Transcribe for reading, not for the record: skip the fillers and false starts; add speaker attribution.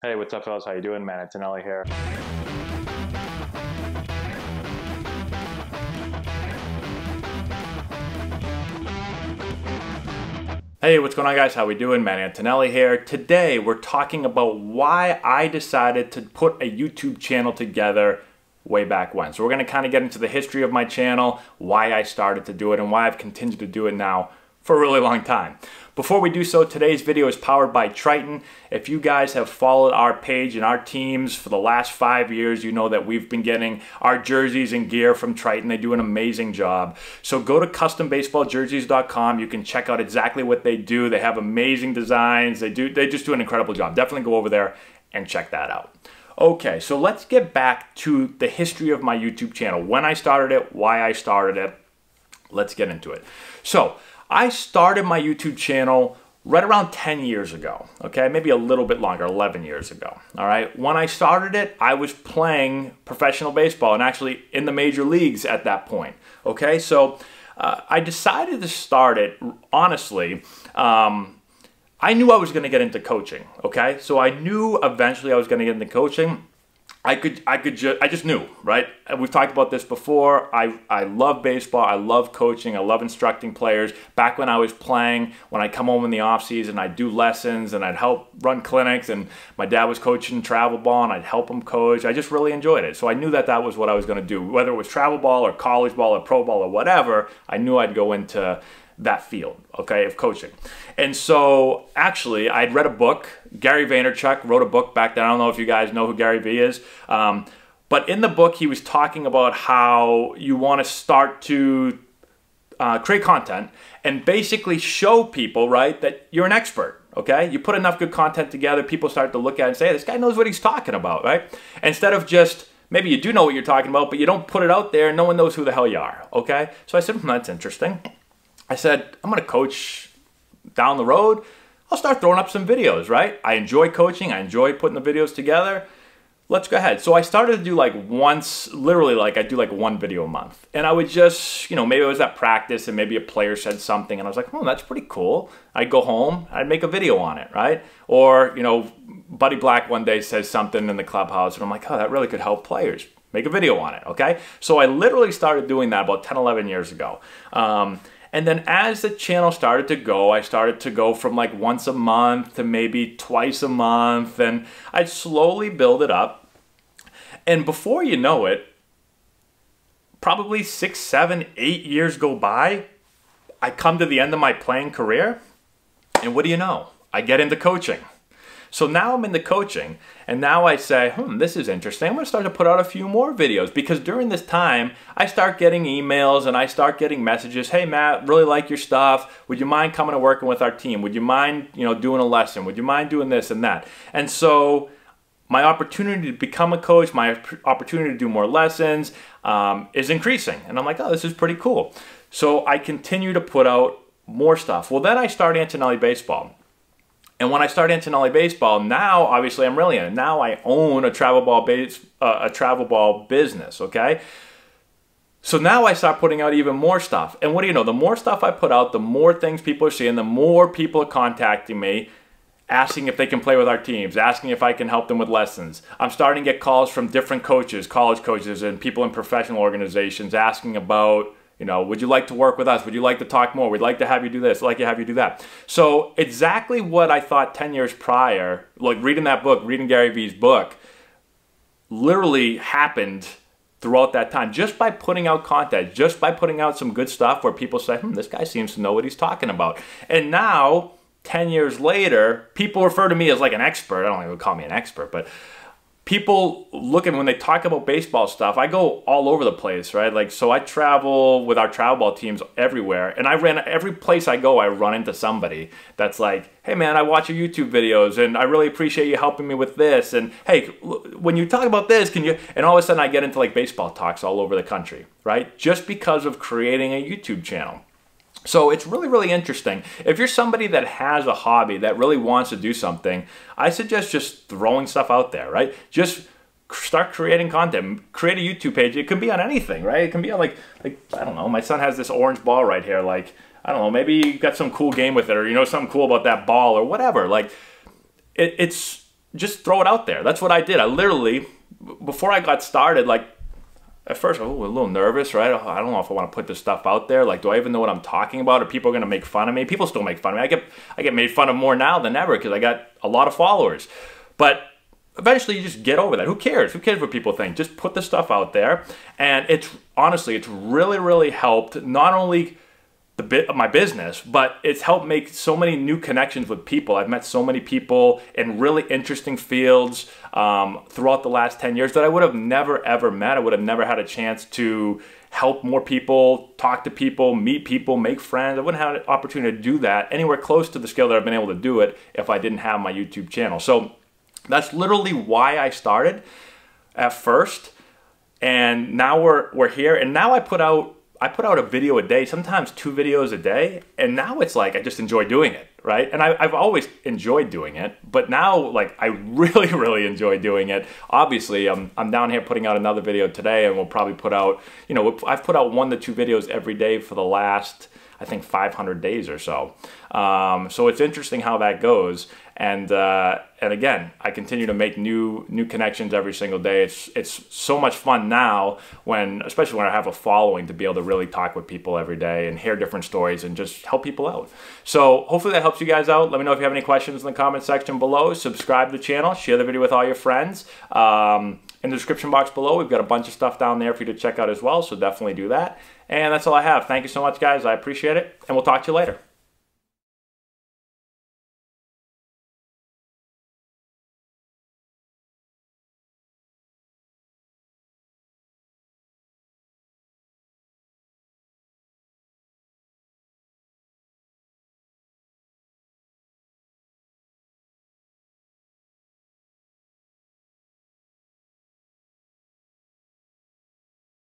Speaker 1: Hey, what's up, fellas? How you doing, man? Antonelli here.
Speaker 2: Hey, what's going on, guys? How we doing? Man, Antonelli here. Today, we're talking about why I decided to put a YouTube channel together way back when. So we're going to kind of get into the history of my channel, why I started to do it, and why I've continued to do it now for a really long time. Before we do so, today's video is powered by Triton. If you guys have followed our page and our teams for the last 5 years, you know that we've been getting our jerseys and gear from Triton. They do an amazing job. So go to custombaseballjerseys.com. You can check out exactly what they do. They have amazing designs. They just do an incredible job. Definitely go over there and check that out. Okay, so let's get back to the history of my YouTube channel. When I started it, why I started it. Let's get into it. So I started my YouTube channel right around 10 years ago, okay? Maybe a little bit longer, 11 years ago, all right? When I started it, I was playing professional baseball and actually in the major leagues at that point, okay? So I decided to start it, honestly, I knew I was gonna get into coaching, okay? So I knew eventually I was gonna get into coaching. I just knew, right? We've talked about this before. I love baseball. I love coaching. I love instructing players. Back when I was playing, when I'd come home in the off season, I'd do lessons and I'd help run clinics, and my dad was coaching travel ball and I'd help him coach. I just really enjoyed it. So I knew that that was what I was going to do. Whether it was travel ball or college ball or pro ball or whatever, I knew I'd go into that field, okay, of coaching. And so actually I'd read a book. Gary Vaynerchuk wrote a book back then. I don't know if you guys know who Gary V is, but in the book he was talking about how you want to start to create content and basically show people, right, that you're an expert, okay? You put enough good content together, people start to look at it and say, hey, this guy knows what he's talking about, right? Instead of just, maybe you do know what you're talking about, but you don't put it out there and no one knows who the hell you are, okay? So I said, that's interesting. I said, I'm going to coach down the road. I'll start throwing up some videos, right? I enjoy coaching. I enjoy putting the videos together. Let's go ahead. So I started to do like once, literally like I do like one video a month. And I would just, maybe it was at practice and maybe a player said something and I was like, oh, that's pretty cool. I'd go home, I'd make a video on it, right? Or, Buddy Black one day says something in the clubhouse and I'm like, oh, that really could help players. Make a video on it, okay? So I literally started doing that about 10, 11 years ago. And then as the channel started to go, I started to go from like once a month to maybe twice a month, and I'd slowly build it up. And before you know it, probably 6, 7, 8 years go by, I come to the end of my playing career, and what do you know? I get into coaching. So now I'm into coaching, and now I say, this is interesting. I'm going to start to put out a few more videos, because during this time, I start getting emails and I start getting messages. Hey, Matt, really like your stuff. Would you mind coming and working with our team? Would you mind, doing a lesson? Would you mind doing this and that? And so my opportunity to become a coach, my opportunity to do more lessons is increasing. And I'm like, oh, this is pretty cool. So I continue to put out more stuff. Well, then I start Antonelli Baseball. And when I start Antonelli Baseball, now obviously I'm really in it. Now I own a travel ball business, okay? So now I start putting out even more stuff. And what do you know? The more stuff I put out, the more things people are seeing, the more people are contacting me, asking if they can play with our teams, asking if I can help them with lessons. I'm starting to get calls from different coaches, college coaches, and people in professional organizations asking about, would you like to work with us? Would you like to talk more? We'd like to have you do this, like to have you do that. So exactly what I thought 10 years prior, like reading that book, reading Gary V's book, literally happened throughout that time. Just by putting out content, just by putting out some good stuff where people say, this guy seems to know what he's talking about. And now, 10 years later, people refer to me as like an expert. I don't think they would call me an expert, but people look at when they talk about baseball stuff, I go all over the place, right? Like, so I travel with our travel ball teams everywhere, and every place I go, I run into somebody that's like, hey man, I watch your YouTube videos, and I really appreciate you helping me with this, and hey, when you talk about this, can you, and all of a sudden I get into like baseball talks all over the country, right? Just because of creating a YouTube channel. So it's really, really interesting. If you're somebody that has a hobby that really wants to do something, I suggest just throwing stuff out there, right? Just start creating content. Create a YouTube page. It could be on anything, right? It can be on like I don't know, my son has this orange ball right here. Like, I don't know, maybe you got some cool game with it, or something cool about that ball or whatever. Like, it's just throw it out there. That's what I did. I literally, before I got started, like, at first, a little nervous, right? I don't know if I want to put this stuff out there. Like, do I even know what I'm talking about? Are people going to make fun of me? People still make fun of me. I get made fun of more now than ever because I got a lot of followers. But eventually, you just get over that. Who cares? Who cares what people think? Just put the stuff out there. And honestly, it's really, really helped not only the bit of my business, but it's helped make so many new connections with people. I've met so many people in really interesting fields throughout the last 10 years that I would have never, ever met. I would have never had a chance to help more people, talk to people, meet people, make friends. I wouldn't have an opportunity to do that anywhere close to the scale that I've been able to do it if I didn't have my YouTube channel. So that's literally why I started at first. And now we're here. And now I put out a video a day, sometimes 2 videos a day, and now it's like I just enjoy doing it, right? And I've always enjoyed doing it, but now like I really, really enjoy doing it. Obviously, I'm down here putting out another video today, and we'll probably put out, I've put out 1 to 2 videos every day for the last, I think, 500 days or so. So it's interesting how that goes. And again, I continue to make new connections every single day. It's so much fun now, especially when I have a following, to be able to really talk with people every day and hear different stories and just help people out. So hopefully that helps you guys out. Let me know if you have any questions in the comment section below. Subscribe to the channel, share the video with all your friends. In the description box below, we've got a bunch of stuff down there for you to check out as well, so definitely do that. And that's all I have. Thank you so much, guys. I appreciate it, and we'll talk to you later.